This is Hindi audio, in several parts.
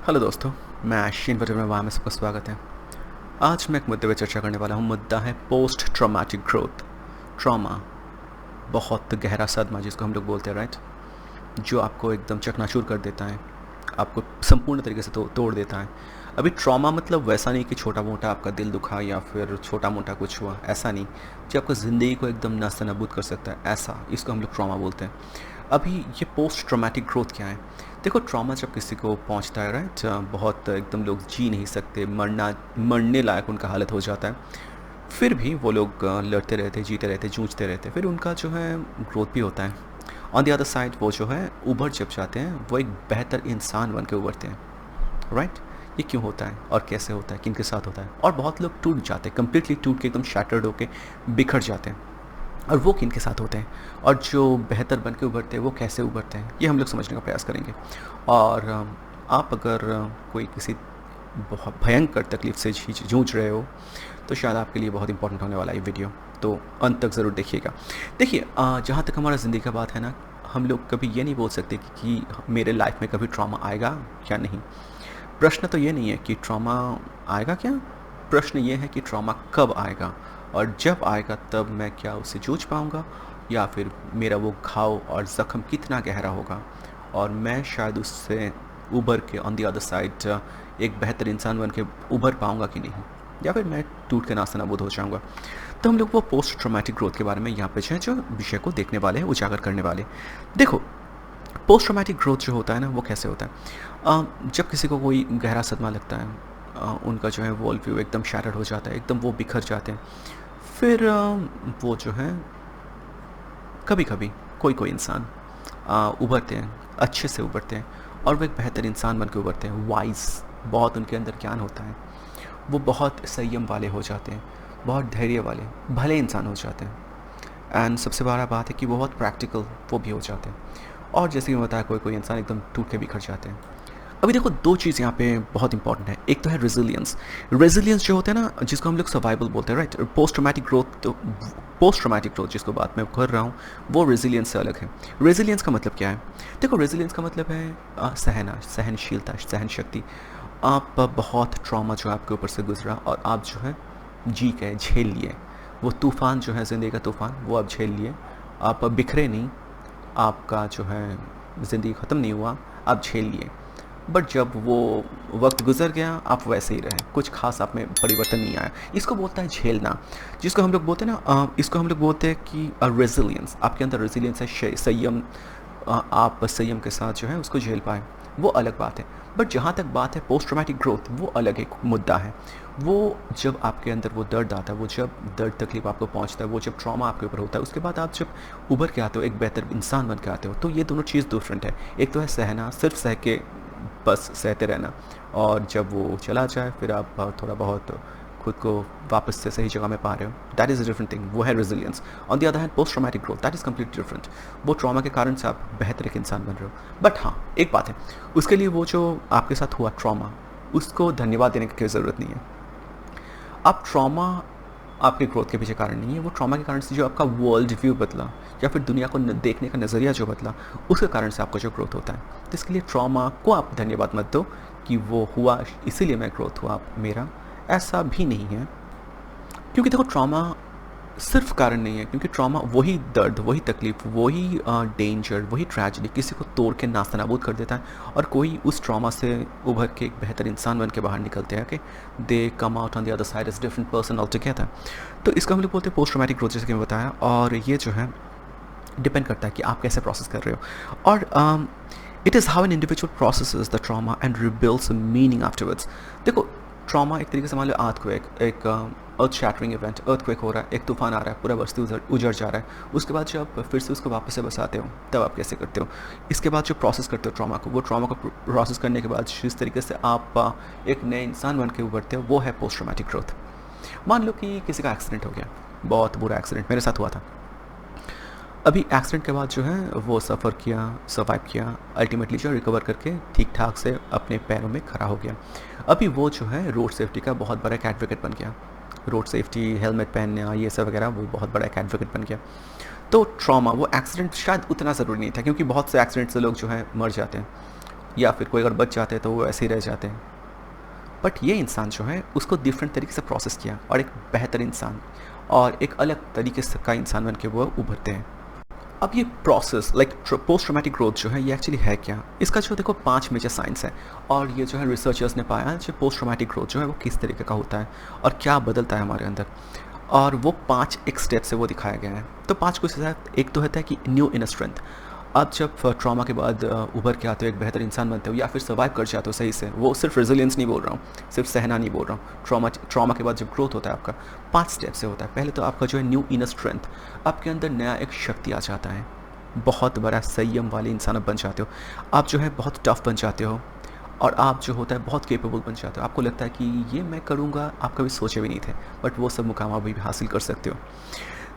हेलो दोस्तों, मैं आशीन वजह में वहाँ में सबका स्वागत है। आज मैं एक मुद्दे पर चर्चा करने वाला हूँ। मुद्दा है पोस्ट ट्रॉमेटिक ग्रोथ। ट्रॉमा बहुत गहरा सदमा जिसको हम लोग बोलते हैं, राइट, जो आपको एकदम चकनाचूर कर देता है, आपको संपूर्ण तरीके से तोड़ देता है। अभी ट्रॉमा मतलब वैसा नहीं कि छोटा मोटा आपका दिल दुखा या फिर छोटा मोटा कुछ हुआ, ऐसा नहीं, जो आपको ज़िंदगी को एकदम नस्ता नबूद कर सकता है, ऐसा इसको हम लोग ट्रॉमा बोलते हैं। अभी ये पोस्ट ट्रॉमेटिक ग्रोथ क्या है? देखो, ट्रॉमा जब किसी को पहुंचता है, राइट, बहुत एकदम लोग जी नहीं सकते, मरने लायक उनका हालत हो जाता है। फिर भी वो लोग लड़ते रहते, जीते रहते, जूझते रहते, फिर उनका जो है ग्रोथ भी होता है। ऑन द अदर साइड वो जो है उभर जब जाते हैं, वो एक बेहतर इंसान बन के उभरते हैं, राइट। ये क्यों होता है और कैसे होता है, किन के साथ होता है? और बहुत लोग टूट जाते हैं, कम्प्लीटली टूट के एकदम शैटर्ड होके बिखर जाते हैं, और वो किन के साथ होते हैं, और जो बेहतर बन के उभरते हैं वो कैसे उभरते हैं, ये हम लोग समझने का प्रयास करेंगे। और आप अगर कोई किसी बहुत भयंकर तकलीफ से जूझ रहे हो, तो शायद आपके लिए बहुत इंपॉर्टेंट होने वाला है ये वीडियो, तो अंत तक ज़रूर देखिएगा। देखिए, जहाँ तक हमारा ज़िंदगी का बात है ना, हम लोग कभी ये नहीं बोल सकते कि मेरे लाइफ में कभी ट्रॉमा आएगा या नहीं। प्रश्न तो ये नहीं है कि ट्रॉमा आएगा क्या, प्रश्न ये है कि ट्रॉमा कब आएगा, और जब आएगा तब मैं क्या उससे जूझ पाऊँगा, या फिर मेरा वो घाव और ज़ख्म कितना गहरा होगा, और मैं शायद उससे उभर के ऑन द अदर साइड एक बेहतर इंसान बन के उभर पाऊँगा कि नहीं, या फिर मैं टूट के नास्ता नाबूद हो जाऊँगा। तो हम लोग वो पोस्ट ट्रॉमेटिक ग्रोथ के बारे में यहाँ पे जो विषय को देखने वाले हैं, उजागर करने वाले। देखो, पोस्ट ट्रॉमेटिक ग्रोथ जो होता है ना, वो कैसे होता है? जब किसी को कोई गहरा सदमा लगता है, उनका जो है वर्ल्ड व्यू एकदम शैटर्ड हो जाता है, एकदम वो बिखर जाते हैं। फिर वो जो है कभी कभी कोई कोई इंसान उभरते हैं, अच्छे से उभरते हैं, और वो एक बेहतर इंसान बन के उभरते हैं, वाइज, बहुत उनके अंदर ज्ञान होता है, वो बहुत संयम वाले हो जाते हैं, बहुत धैर्य वाले भले इंसान हो जाते हैं। एंड सबसे बड़ा बात है कि वो बहुत प्रैक्टिकल वो भी हो जाते हैं। और जैसे कि मैं बताया, कोई कोई इंसान एकदम टूट के बिखर जाते हैं। अभी देखो, दो चीज़ यहाँ पे बहुत इंपॉर्टेंट है। एक तो है रेजिलियंस। रेजिलियंस जो होता है ना, जिसको हम लोग सर्वाइवल बोलते हैं, राइट। पोस्ट ट्रॉमेटिक ग्रोथ, तो पोस्ट ट्रॉमेटिक ग्रोथ जिसको बात मैं कर रहा हूँ, वो रेजिलियंस से अलग है। रेजिलियंस का मतलब क्या है? देखो, रेजिलियंस का मतलब है सहना, सहनशीलता, सहन शक्ति। आप बहुत ट्रॉमा जो है आपके ऊपर से गुजरा, और आप जो है जी गए, झेल लिए वो तूफ़ान जो है, ज़िंदगी का तूफ़ान, वो आप झेल लिए। आप बिखरे नहीं, आपका जो है ज़िंदगी ख़त्म नहीं हुआ, आप झेल लिए। बट जब वो वक्त गुजर गया, आप वैसे ही रहे, कुछ खास आप में परिवर्तन नहीं आया। इसको बोलता है झेलना, जिसको हम लोग बोलते हैं ना, इसको हम लोग बोलते हैं कि रेजिलियंस। आपके अंदर रेजिलियंस है, संयम, आप संयम के साथ जो है उसको झेल पाए, वो अलग बात है। बट जहाँ तक बात है पोस्ट ट्रॉमेटिक ग्रोथ, वो अलग एक मुद्दा है। वो जब आपके अंदर वो दर्द आता है, वो जब दर्द तकलीफ आपको पहुँचता है, वो जब ट्रॉमा आपके ऊपर होता है, उसके बाद आप जब उभर के आते हो, एक बेहतर इंसान बन के आते हो, तो ये दोनों चीज़ डिफरेंट है। एक तो है सहना, सिर्फ सह के बस सहते रहना, और जब वो चला जाए फिर आप थोड़ा बहुत खुद को वापस से सही जगह में पा रहे हो, that is a different thing, वो है resilience. On the other hand post traumatic growth, that is completely different. वो ट्रॉमा के कारण से आप बेहतर एक इंसान बन रहे हो। बट हाँ, एक बात है, उसके लिए वो जो आपके साथ हुआ ट्रॉमा, उसको धन्यवाद देने की कोई ज़रूरत नहीं है। आप ट्रॉमा आपके ग्रोथ के पीछे कारण नहीं है, वो ट्रॉमा के कारण से जो आपका वर्ल्ड व्यू बदला, या फिर दुनिया को देखने का नज़रिया जो बदला, उसके कारण से आपका जो ग्रोथ होता है। तो इसके लिए ट्रॉमा को आप धन्यवाद मत दो कि वो हुआ इसीलिए मैं ग्रोथ हुआ मेरा, ऐसा भी नहीं है। क्योंकि देखो, ट्रॉमा सिर्फ कारण नहीं है, क्योंकि ट्रॉमा वही दर्द, वही तकलीफ, वही डेंजर, वही ट्रेजेडी किसी को तोड़ के नास्ता नाबूद कर देता है, और कोई उस ट्रॉमा से उभर के एक बेहतर इंसान बन के बाहर निकलते हैं कि they come out on the other side as different person altogether. तो इसका हम लोग बोलते हैं पोस्ट ट्रॉमेटिक ग्रोथ, जैसे कि मैं बताया। और ये जो है डिपेंड करता है कि आप कैसे प्रोसेस कर रहे हो, और it is how an individual processes the trauma and rebuilds meaning afterwards. देखो, ट्रॉमा एक तरीके से मान लो अर्थक्वेक, एक अर्थ शैटरिंग इवेंट, अर्थक्वेक हो रहा है, एक तूफान आ रहा है, पूरा बस्ती उजड़ जा रहा है। उसके बाद जब फिर से उसको वापस से बसाते हो, तब आप कैसे करते हो? इसके बाद जो प्रोसेस करते हो ट्रॉमा को, वो ट्रॉमा को प्रोसेस करने के बाद जिस तरीके से आप एक नए इंसान बन के उभरते हो, वो है पोस्ट ट्रॉमेटिक ग्रोथ। मान लो कि किसी का एक्सीडेंट हो गया, बहुत बुरा एक्सीडेंट मेरे साथ हुआ था। अभी एक्सीडेंट के बाद जो है वो सफ़र किया, सर्वाइव किया, अल्टीमेटली जो रिकवर करके ठीक ठाक से अपने पैरों में खड़ा हो गया। अभी वो जो है रोड सेफ्टी का बहुत बड़ा एक एडवोकेट बन गया। रोड सेफ्टी, हेलमेट पहनना, ये सब वगैरह, वो बहुत बड़ा एक एडवोकेट बन गया। तो ट्रॉमा, वो एक्सीडेंट शायद उतना ज़रूरी नहीं था, क्योंकि बहुत से एक्सीडेंट से लोग जो है मर जाते हैं। या फिर कोई अगर बच जाते हैं तो वो ऐसे ही रह जाते हैं। बट ये इंसान जो है उसको डिफरेंट तरीके से प्रोसेस किया और एक बेहतर इंसान और एक अलग तरीके से का इंसान बन के वो उभरते हैं। अब ये process like post traumatic growth जो है ये एक्चुअली है क्या, इसका जो देखो 5 मेजर साइंस है और ये जो है रिसर्चर्स ने पाया जो पोस्ट ट्रॉमेटिक ग्रोथ जो है वो किस तरीके का होता है और क्या बदलता है हमारे अंदर, और वो 5 एक स्टेप से वो दिखाया गया है। तो 5 कुछ ऐसा, एक तो होता है कि न्यू इनर स्ट्रेंथ। आप जब ट्रॉमा के बाद उभर के आते हो, एक बेहतर इंसान बनते हो या फिर सर्वाइव कर जाते हो सही से, वो सिर्फ रेजिलियंस नहीं बोल रहा हूँ, सिर्फ सहना नहीं बोल रहा हूँ, ट्रॉमा के बाद जब ग्रोथ होता है आपका 5 स्टेप से होता है। पहले तो आपका जो है न्यू इनर स्ट्रेंथ, आपके अंदर नया एक शक्ति आ जाता है, बहुत बड़ा संयम वाले इंसान आप बन जाते हो, आप जो है बहुत टफ बन जाते हो और आप जो होता है बहुत केपेबल बन जाते हो। आपको लगता है कि ये मैं करूँगा, आप कभी सोचे भी नहीं थे, बट वो सब मुकाम आप भी हासिल कर सकते हो।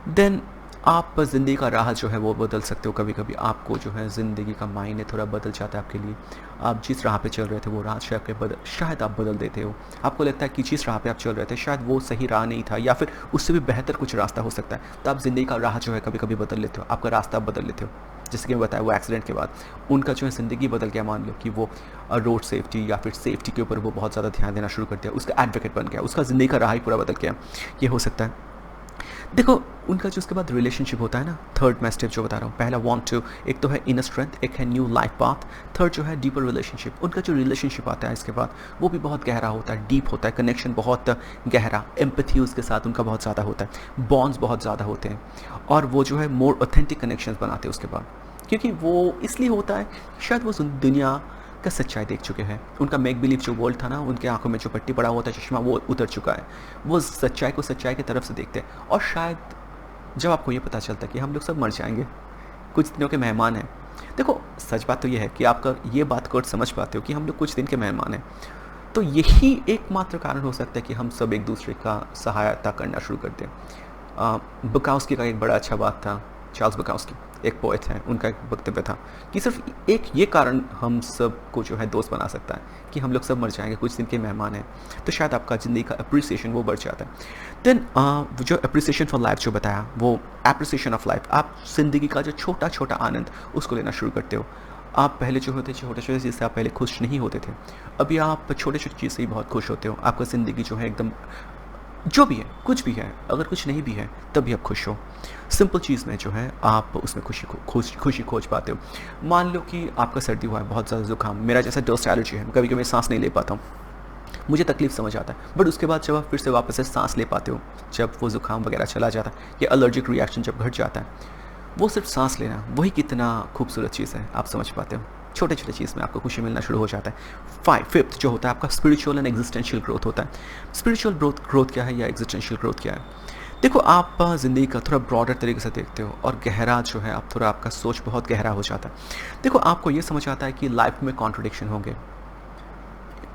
देन आप ज़िंदगी का राह जो है वो बदल सकते हो। कभी कभी आपको जो है ज़िंदगी का मायने थोड़ा बदल जाता है आपके लिए। आप जिस राह पे चल रहे थे वो राह शायद आप बदल देते हो। आपको लगता है कि जिस राह पे आप चल रहे थे शायद वो सही राह नहीं था या फिर उससे भी बेहतर कुछ रास्ता हो सकता है, तो आप ज़िंदगी का राह जो है कभी कभी बदल लेते हो, आपका रास्ता आप बदल लेते हो। जैसे कि मैं बताया वो एक्सीडेंट के बाद उनका जो है ज़िंदगी बदल गया। मान लो कि वो रोड सेफ्टी या फिर सेफ्टी के ऊपर वो बहुत ज़्यादा ध्यान देना शुरू कर दिया, उसका एडवोकेट बन गया, उसका ज़िंदगी का राह ही पूरा बदल गया। ये हो सकता है। देखो उनका जो उसके बाद रिलेशनशिप होता है ना, थर्ड मैं स्टेप जो बता रहा हूँ, पहला वांट टू, एक तो है इनर स्ट्रेंथ, एक है न्यू लाइफ पाथ, थर्ड जो है डीपर रिलेशनशिप। उनका जो रिलेशनशिप आता है इसके बाद वो भी बहुत गहरा होता है, डीप होता है, कनेक्शन बहुत गहरा, एम्पैथी उसके साथ उनका बहुत ज़्यादा होता है, बॉन्ड्स बहुत ज़्यादा होते हैं और वो जो है मोर ऑथेंटिक कनेक्शन बनाते हैं उसके बाद। क्योंकि वो इसलिए होता है शायद वो दुनिया का सच्चाई देख चुके हैं। उनका मेक बिलीव जो वर्ल्ड था ना, उनके आंखों में जो पट्टी पड़ा हुआ था चश्मा, वो उतर चुका है। वो सच्चाई को सच्चाई की तरफ से देखते हैं और शायद जब आपको ये पता चलता है कि हम लोग सब मर जाएंगे, कुछ दिनों के मेहमान हैं। देखो सच बात तो ये है कि आपका ये बात को समझ पाते हो कि हम लोग कुछ दिन के मेहमान हैं, तो यही एकमात्र कारण हो सकता है कि हम सब एक दूसरे का सहायता करना शुरू कर दें। बकाउस्की का एक बड़ा अच्छा बात था, चार्ल्स बकाउस्की एक पोएट हैं, उनका एक वक्तव्य था कि सिर्फ एक ये कारण हम सब को जो है दोस्त बना सकता है कि हम लोग सब मर जाएंगे, कुछ दिन के मेहमान हैं। तो शायद आपका ज़िंदगी का अप्रिसिएशन वो बढ़ जाता है। देन जो अप्रिसिएशन फॉर लाइफ जो बताया, वो अप्रिसिएशन ऑफ लाइफ, आप ज़िंदगी का जो छोटा छोटा आनंद उसको लेना शुरू करते हो। आप पहले जो होते छोटे छोटे चीज़ से आप पहले खुश नहीं होते थे, अभी आप छोटे छोटे चीज़ से ही बहुत खुश होते हो। आपका ज़िंदगी जो है एकदम जो भी है, कुछ भी है, अगर कुछ नहीं भी है तब भी आप खुश हो। सिंपल चीज़ में जो है आप उसमें खुशी खोज पाते हो। मान लो कि आपका सर्दी हुआ है, बहुत ज़्यादा ज़ुकाम, मेरा जैसा डस्ट एलर्जी है, कभी कभी मैं सांस नहीं ले पाता हूँ, मुझे तकलीफ समझ आता है, बट उसके बाद जब आप फिर से वापस से सांस ले पाते हो, जब वो ज़ुकाम वगैरह चला जाता है या एलर्जिक रिएक्शन जब घट जाता है, वो सिर्फ सांस लेना वही कितना खूबसूरत चीज़ है, आप समझ पाते हो। छोटे छोटे चीज़ में आपको खुशी मिलना शुरू हो जाता है। फिफ्थ जो होता है आपका स्पिरिचुअल एंड एग्जिस्टेंशियल ग्रोथ होता है। स्पिरिचुअल ग्रोथ क्या है या एग्जिस्टेंशियल ग्रोथ क्या है? देखो आप ज़िंदगी का थोड़ा ब्रॉडर तरीके से देखते हो और गहरा जो है आप थोड़ा, आपका सोच बहुत गहरा हो जाता है। देखो आपको ये समझ आता है कि लाइफ में कॉन्ट्रडिक्शन होंगे।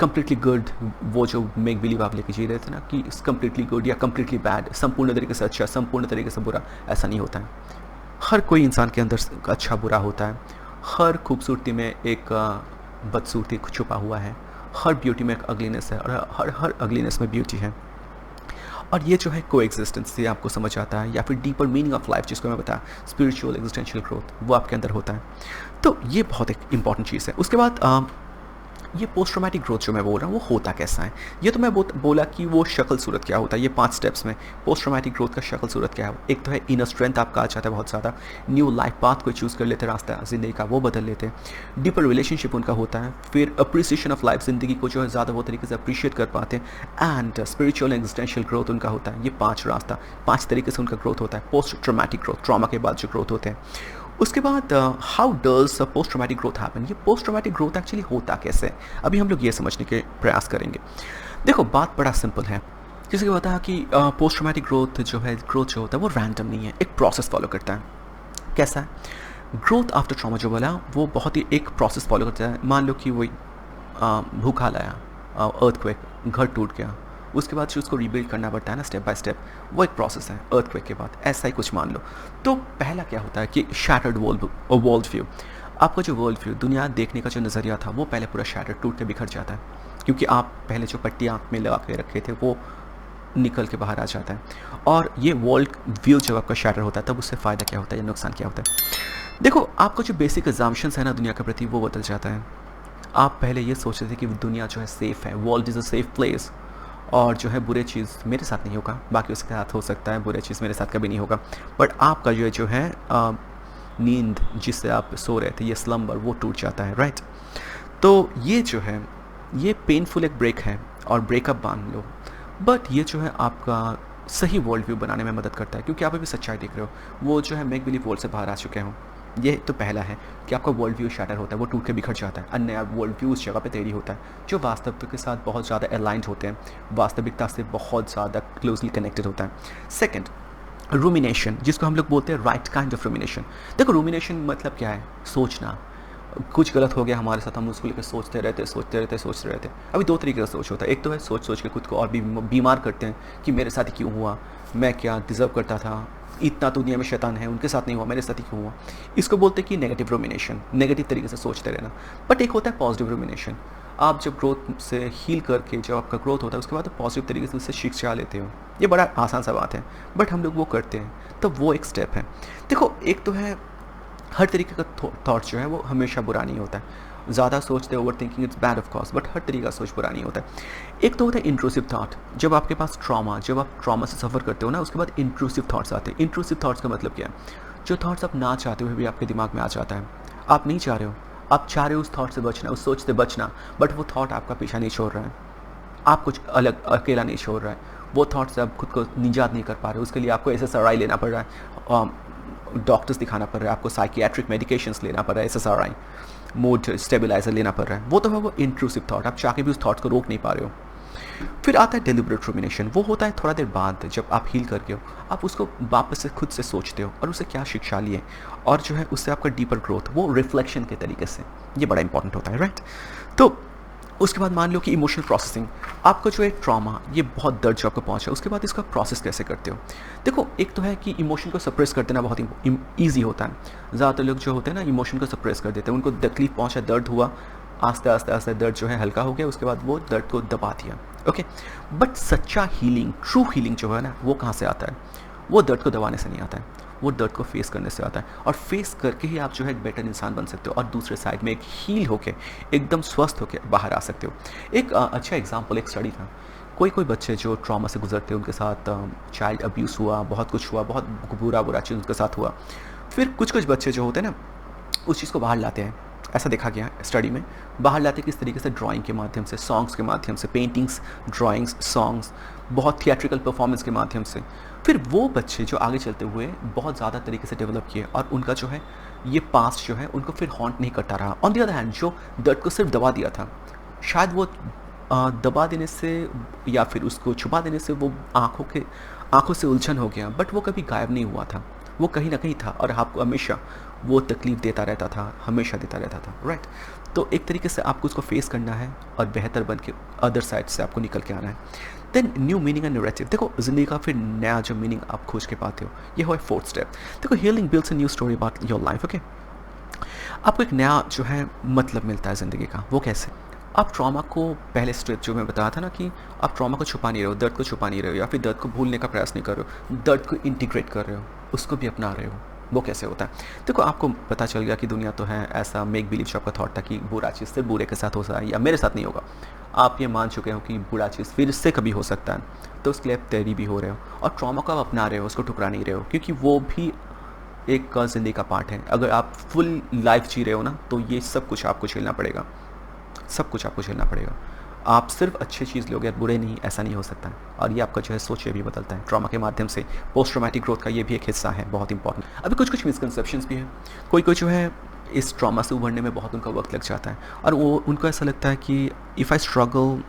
कम्प्लीटली गुड, वो जो मेक बिलीव आप लेके जी रहे थे ना कि कम्प्लीटली गुड या कम्प्लीटली बैड, संपूर्ण तरीके से अच्छा, संपूर्ण तरीके से बुरा, ऐसा नहीं होता है। हर कोई इंसान के अंदर अच्छा बुरा होता है, हर खूबसूरती में एक बदसूरती छुपा हुआ है, हर ब्यूटी में एक अगलीनेस है और हर अगलीनेस में ब्यूटी है। और ये जो है को एग्जिस्टेंस से आपको समझ आता है, या फिर डीपर मीनिंग ऑफ लाइफ जिसको मैं बताया, स्पिरिचुअल एग्जिस्टेंशियल ग्रोथ, वो आपके अंदर होता है। तो ये बहुत एक इंपॉर्टेंट चीज़ है। उसके बाद ये पोस्ट ट्रॉमेटिक ग्रोथ जो मैं बोल रहा हूँ वो होता कैसा है, ये तो मैं बोला कि वो शक्ल सूरत क्या होता है। ये 5 स्टेप्स में पोस्ट ट्रॉमेटिक ग्रोथ का शक्ल सूरत क्या है। एक तो है इनर स्ट्रेंथ आपका आ जाता है बहुत ज़्यादा, न्यू लाइफ पाथ को चूज़ कर लेते हैं, रास्ता ज़िंदगी का वो बदल लेते हैं, डीपर रिलेशनशिप उनका होता है, फिर अप्रिसिएशन ऑफ लाइफ, ज़िंदगी को जो है ज़्यादा वो तरीके से अप्रिशिएट कर पाते हैं, एंड स्पिरिचुअल एग्जिस्टेंशियल ग्रोथ उनका होता है। ये 5 रास्ता, 5 तरीके से उनका ग्रोथ होता है पोस्ट ट्रॉमेटिक ग्रोथ, ट्रॉमा के बाद जो ग्रोथ होते हैं। उसके बाद how does post traumatic growth happen, ये पोस्ट ट्रॉमेटिक ग्रोथ एक्चुअली होता कैसे, अभी हम लोग ये समझने के प्रयास करेंगे। देखो बात बड़ा सिंपल है, जैसे कि बताया कि पोस्ट ट्रॉमेटिक ग्रोथ जो होता है वो रैंडम नहीं है, एक प्रोसेस फॉलो करता है। कैसा है? ग्रोथ आफ्टर ट्रॉमा जो बोला वो बहुत ही एक प्रोसेस फॉलो करता है। मान लो कि वही भूखा लाया, अर्थक्वेक, घर टूट गया, उसके बाद उसको रीबिल्ड करना पड़ता है ना स्टेप बाय स्टेप, वो एक प्रोसेस है अर्थक्वेक के बाद, ऐसा ही कुछ मान लो। तो पहला क्या होता है कि शैटर्ड वर्ल्ड व्यू, आपका जो वर्ल्ड व्यू, दुनिया देखने का जो नज़रिया था वो पहले पूरा शैटर्ड, टूट के बिखर जाता है, क्योंकि आप पहले जो पट्टी आँख में लगा के रखे थे वो निकल के बाहर आ जाता है। और ये वर्ल्ड व्यू जब आपका शैटर होता है तब उससे फ़ायदा क्या होता है या नुकसान क्या होता है? देखो आपका जो बेसिक एग्जाम्पशंस है ना दुनिया के प्रति वो बदल जाता है। आप पहले ये सोचते थे कि दुनिया जो है सेफ़ है, world is a safe place, और जो है बुरे चीज़ मेरे साथ नहीं होगा, बाकी उसके साथ हो सकता है, बुरे चीज़ मेरे साथ कभी नहीं होगा। बट आपका जो है नींद जिससे आप सो रहे थे, ये स्लम्बर, वो टूट जाता है, राइट? तो ये जो है, ये पेनफुल एक ब्रेक है और ब्रेकअप मान लो, बट ये जो है आपका सही वर्ल्ड व्यू बनाने में मदद करता है, क्योंकि आप अभी सच्चाई देख रहे हो। वो जो है मेक बिलीव वर्ल्ड से बाहर आ चुके हो। ये तो पहला है कि आपका वर्ल्ड व्यू शैटर होता है, वो टूट के बिखर जाता है। अन्य वर्ल्ड व्यू उस जगह पे तैयारी होता है जो वास्तविकता के साथ बहुत ज़्यादा अलाइंड होते हैं, वास्तविकता से बहुत ज़्यादा क्लोजली कनेक्टेड होता है। सेकेंड, रूमिनेशन, जिसको हम लोग बोलते हैं राइट काइंड ऑफ रूमिनेशन। देखो रूमिनेशन मतलब क्या है? सोचना। कुछ गलत हो गया हमारे साथ, हम उसको लेकर सोचते रहते। अभी दो तरीके का सोच होता है। एक तो है सोच सोच के खुद को और भी बीमार करते हैं कि मेरे साथ ही क्यों हुआ, मैं क्या डिज़र्व करता था, इतना तो दुनिया में शैतान है, उनके साथ नहीं हुआ, मेरे साथ ही क्यों हुआ। इसको बोलते हैं कि नेगेटिव रूमिनेशन, नेगेटिव तरीके से सोचते रहना। बट एक होता है पॉजिटिव रूमिनेशन। आप जब ग्रोथ से हील करके जब आपका ग्रोथ होता है, उसके बाद पॉजिटिव तरीके से उससे शिक्षा लेते हो। ये बड़ा आसान सा बात है, बट हम लोग वो करते हैं, तो वो एक स्टेप है। देखो, एक तो है हर तरीके का थॉट जो है वो हमेशा बुरा नहीं होता है। ज़्यादा सोचते overthinking it's bad of course, but हर तरीके का सोच बुरा नहीं होता है। एक तो होता है इंट्रूसिव थॉट। जब आपके पास जब आप ट्रॉमा से सफ़र करते हो ना, उसके बाद इंट्रूसिव थॉट्स आते हैं। इंट्रूसिव थॉट्स का मतलब क्या है? जो थॉट्स आप ना चाहते हुए भी आपके दिमाग में आ जाता है। आप नहीं चाह रहे हो, आप चाह रहे हो उस थॉट से बचना, उस सोच से बचना, बट वो थॉट आपका पीछा नहीं छोड़ रहा है। आप कुछ अलग अकेला नहीं छोड़ रहा है, वो थॉट से आप खुद को निजात नहीं कर पा रहे हो। उसके लिए आपको SSRI लेना पड़ रहा है, डॉक्टर्स दिखाना पड़ रहा है, आपको साइकियाट्रिक मेडिकेशंस लेना पड़ रहा है, SSRI, मूड स्टेबलाइजर लेना पड़ रहा है। वो तो है वो इंट्रूसिव थॉट, आप चाह के भी उस थॉट को रोक नहीं पा रहे हो। फिर आता है डेलिब्रेट रूमिनेशन। वो होता है थोड़ा देर बाद, जब आप हील करके हो, आप उसको वापस से खुद से सोचते हो और उससे क्या शिक्षा लिए, और जो है उससे आपका डीपर ग्रोथ, वो रिफ्लेक्शन के तरीके से, ये बड़ा इंपॉर्टेंट होता है, राइट? तो उसके बाद मान लो कि इमोशनल प्रोसेसिंग, आपका जो है ट्रॉमा, ये बहुत दर्द जो आपको पहुंचा, उसके बाद इसका प्रोसेस कैसे करते हो? देखो, एक तो है कि इमोशन को सप्रेस कर देना बहुत ईजी होता है। ज़्यादातर लोग जो होते हैं ना, इमोशन को सप्रेस कर देते हैं। उनको तकलीफ पहुंचा, दर्द हुआ, आस्ते आस्ते आस्ते दर्द जो है हल्का हो गया, उसके बाद वो दर्द को दबा दिया, ओके। बट सच्चा हीलिंग, ट्रू हीलिंग जो है ना, वो कहाँ से आता है? वो दर्द को दबाने से नहीं आता है, वो दर्द को फेस करने से आता है। और फेस करके ही आप जो है एक बेटर इंसान बन सकते हो, और दूसरे साइड में एक हील होके, एकदम स्वस्थ होके बाहर आ सकते हो। एक अच्छा एग्जांपल, एक स्टडी था। कोई बच्चे जो ट्रॉमा से गुजरते हैं, उनके साथ चाइल्ड अब्यूज़ हुआ, बहुत कुछ हुआ, बहुत बुरा चीज़ उनके साथ हुआ। फिर कुछ बच्चे जो होते हैं ना, उस चीज़ को बाहर लाते हैं। ऐसा देखा गया स्टडी में। बाहर लाते किस तरीके से? ड्राइंग के माध्यम से, सॉन्ग्स के माध्यम से, पेंटिंग्स, ड्राइंग्स, सॉन्ग्स, बहुत थिएट्रिकल परफॉर्मेंस के माध्यम से। फिर वो बच्चे जो आगे चलते हुए बहुत ज़्यादा तरीके से डेवलप किए, और उनका जो है ये पास्ट जो है उनको फिर हॉन्ट नहीं करता रहा। ऑन द अदर हैंड, जो दर्द को सिर्फ दबा दिया था, शायद वो दबा देने से या फिर उसको छुपा देने से वो आँखों से उलझन हो गया, बट वो कभी गायब नहीं हुआ था। वो कहीं ना कहीं था, और आपको हमेशा वो तकलीफ़ देता रहता था, हमेशा देता रहता था, राइट? तो एक तरीके से आपको उसको फेस करना है और बेहतर बन के अदर साइड से आपको निकल के आना है। Then new meaning and narrative. देखो, ज़िंदगी का फिर नया जो मीनिंग आप खोज के पाते हो, ये हो फोर्थ स्टेप। देखो, healing builds a new story about your life, okay. आपको एक नया जो है मतलब मिलता है ज़िंदगी का। वो कैसे? आप ट्रॉमा को, पहले स्टेप जो मैं बताया था ना, कि आप ट्रॉमा को छुपा नहीं रहे हो, दर्द को छुपा नहीं रहे हो, या फिर दर्द को भूलने का प्रयास नहीं कर रहे हो, दर्द को इंटीग्रेट कर रहे हो, उसको भी अपना रहे हो। वो कैसे होता है? देखो, आपको पता चल गया कि दुनिया तो है ऐसा, मेक बिलीव जो आपका थॉट था कि बुरा चीज़ सिर्फ बुरे के साथ हो सकता है या मेरे साथ नहीं होगा, आप ये मान चुके हो कि बुरा चीज़ फिर से कभी हो सकता है, तो उसके लिए आप तैयारी भी हो रहे हो, और ट्रॉमा को आप अपना रहे हो, उसको ठुकरा नहीं रहे हो, क्योंकि वो भी एक ज़िंदगी का पार्ट है। अगर आप फुल लाइफ जी रहे हो ना, तो ये सब कुछ आपको झेलना पड़ेगा, सब कुछ आपको झेलना पड़ेगा। आप सिर्फ अच्छी चीज़ लोगे, बुरे नहीं, ऐसा नहीं हो सकता है। और ये आपका जो है सोच ये भी बदलता है ट्रॉमा के माध्यम से। पोस्ट ट्रॉमेटिक ग्रोथ का ये भी एक हिस्सा है, बहुत इंपॉर्टेंट। अभी कुछ मिसकंसेप्शंस भी हैं। कोई जो है इस ट्रॉमा से उभरने में बहुत उनका वक्त लग जाता है, और वो उनको ऐसा लगता है कि if I struggle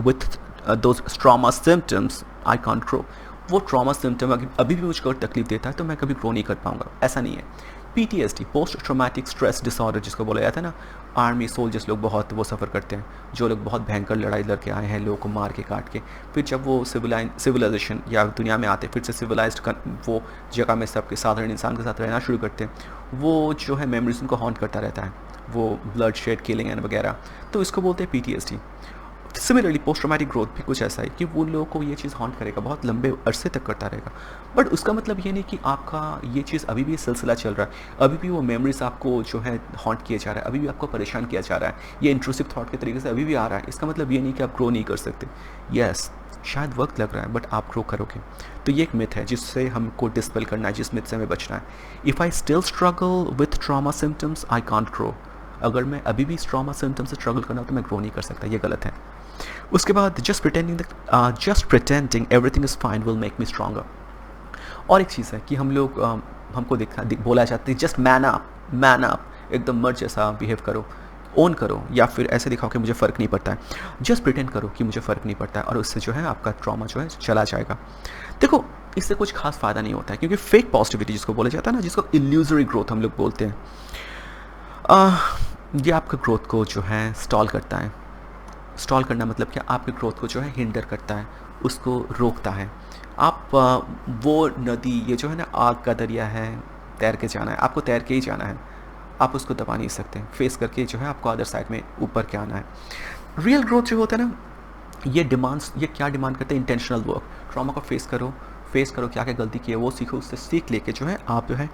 with those trauma symptoms I can't grow. वो ट्रॉमा सिम्टम अभी भी मुझको तकलीफ देता है, तो मैं कभी ग्रो नहीं कर पाऊंगा। ऐसा नहीं है। PTSD, post traumatic stress disorder, जिसको बोला जाता है ना, आर्मी सोल्जर्स लोग बहुत वो सफ़र करते हैं, जो लोग बहुत भयंकर लड़ाई लड़के आए हैं, लोगों को मार के काट के, फिर जब वो सिविलाइजेशन या दुनिया में आते, फिर से सिविलाइज्ड वो जगह में सबके साधारण इंसान के साथ रहना शुरू करते हैं, वो जो है मेमोरीज उनको हॉन्ट करता रहता है, वो ब्लड शेड, किलिंग एंड वगैरह, तो इसको बोलते हैं PTSD। Similarly post traumatic growth भी कुछ ऐसा है कि वो लोगों को ये चीज़ हॉन्ट करेगा, बहुत लंबे अरसे तक करता रहेगा, बट उसका मतलब ये नहीं कि आपका ये चीज़ अभी भी सिलसिला चल रहा है, अभी भी वो मेमोरीज आपको जो है हॉन्ट किया जा रहा है, अभी भी आपको परेशान किया जा रहा है, ये इंट्रूसिव थॉट के तरीके से अभी भी आ रहा है। इसका मतलब ये नहीं कि आप ग्रो नहीं कर सकते। यस, शायद वक्त लग रहा है बट आप ग्रो करोगे। तो ये एक मिथ है जिससे हमको डिस्पेल करना है, जिस मिथ से हमें बचना है। If I still struggle with trauma symptoms I can't grow. अगर मैं अभी भी ट्रॉमा सिम्टम्स से स्ट्रगल करना हो तो मैं ग्रो नहीं कर सकता, ये गलत है। उसके बाद just pretending everything is fine will make me stronger. और एक चीज़ है कि हम लोग हमको बोला जाता है जस्ट मैन अप, एकदम मर्द जैसा बिहेव करो, ओन करो, या फिर ऐसे दिखाओ कि मुझे फ़र्क नहीं पड़ता है। जस्ट प्रिटेंड करो कि मुझे फ़र्क नहीं पड़ता है, और उससे जो है आपका ट्रॉमा जो है चला जाएगा। देखो, इससे कुछ खास फ़ायदा नहीं होता है, क्योंकि फेक पॉजिटिविटी जिसको बोला जाता है ना, जिसको इल्यूजरी ग्रोथ हम लोग बोलते हैं, ये आपके ग्रोथ को जो है स्टॉल करता है। स्टॉल करना मतलब क्या? आपके ग्रोथ को जो है हिंडर करता है, उसको रोकता है। आप वो नदी, ये जो है ना आग का दरिया है, तैर के जाना है, आपको तैर के ही जाना है, आप उसको दबा नहीं सकते, फेस करके जो है आपको अदर साइड में ऊपर के आना है। रियल ग्रोथ जो होता है ना, ये क्या डिमांड करते हैं? Intentional work. ट्रॉमा को फेस करो क्या क्या गलती की है वो सीखो, उससे सीख लेके जो है आप जो है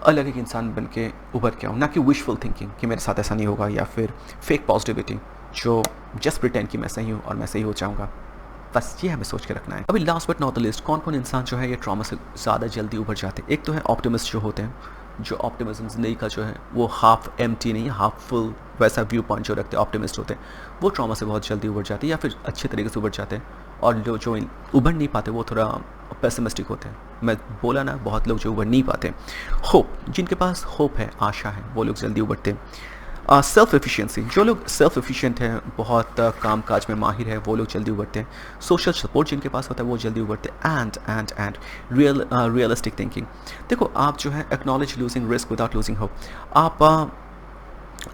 अलग एक इंसान बन के उभर के आओ, ना कि विशफुल थिंकिंग कि मेरे साथ ऐसा नहीं होगा, या फिर फेक पॉजिटिविटी जो जस्ट प्रिटेंड कि मैं सही हूँ और मैं सही हो जाऊँगा। बस ये हमें सोच के रखना है। अभी last but not the list, कौन कौन इंसान जो है ये ट्रॉमा से ज़्यादा जल्दी उभर जाते हैं? एक तो है ऑप्टिमिस्ट जो होते हैं, जो ऑप्टिमिज्म ज़िंदगी का जो है वो हाफ एम्प्टी नहीं, हाफ फुल वैसा व्यू पॉइंट जो रखते हैं, ऑप्टिमिस्ट होते हैं, वो ट्रॉमा से बहुत जल्दी उभर जाते हैं, या फिर अच्छे तरीके से उभर जाते हैं। और जो उभर नहीं पाते वो थोड़ा पेसिमिस्टिक होते हैं। मैं बोला ना, बहुत लोग जो उभर नहीं पाते। होप, जिनके पास होप है, आशा है, वो लोग जल्दी उभरते हैं। सेल्फ एफिशिएंसी, जो लोग सेल्फ एफिशिएंट हैं, बहुत काम काज में माहिर है, वो लोग जल्दी उभरते हैं। सोशल सपोर्ट जिनके पास होता है वो जल्दी उभरते हैं। And realistic thinking. देखो, आप जो है acknowledge losing risk without losing hope.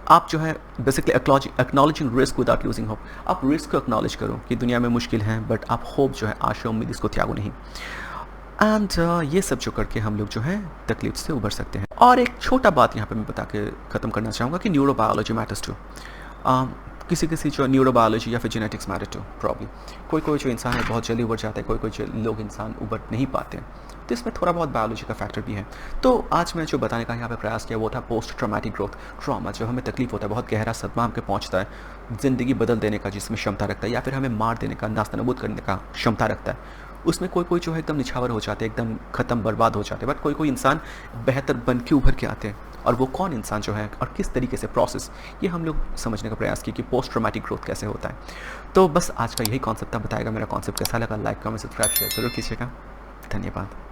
आप जो है basically acknowledging risk without losing hope. आप रिस्क को एक्नॉलेज करो कि दुनिया में मुश्किल है, बट आप होप जो है, आशा उम्मीद, इसको त्यागो नहीं। एंड ये सब जो करके हम लोग जो है तकलीफ से उभर सकते हैं। और एक छोटा बात यहाँ पे मैं बता के ख़त्म करना चाहूँगा कि न्यूरोबायोलॉजी मैटर्स टू। किसी जो न्यूरोबायोलॉजी या फिर जेनेटिक्स मैटर टू प्रॉब्लम। कोई जो इंसान है बहुत जल्दी उभर जाता है, कोई लोग इंसान उभर नहीं पाते हैं, तो इसमें थोड़ा बहुत बायोलॉजी का फैक्टर भी है। तो आज मैं जो बताने का यहाँ पे प्रयास किया वो था पोस्ट ट्रॉमेटिक ग्रोथ। ट्रॉमा जो हमें तकलीफ होता है, बहुत गहरा सदमा हमके पहुँचता है, ज़िंदगी बदल देने का जिसमें क्षमता रखता है, या फिर हमें मार देने का, नास्तनाबूद करने का क्षमता रखता है। उसमें कोई जो है एकदम निछावर हो जाते हैं, एकदम ख़त्म बर्बाद हो जाते हैं, बट कोई इंसान बेहतर बन के उभर के आते हैं। और वो कौन इंसान जो है और किस तरीके से प्रोसेस, ये हम लोग समझने का प्रयास किया कि पोस्ट ट्रॉमेटिक ग्रोथ कैसे होता है। तो बस आज का यही कॉन्सेप्ट था। बताएगा मेरा कॉन्सेप्ट कैसा लगा, लाइक कमेंट सब्सक्राइब शेयर जरूर कीजिएगा। धन्यवाद।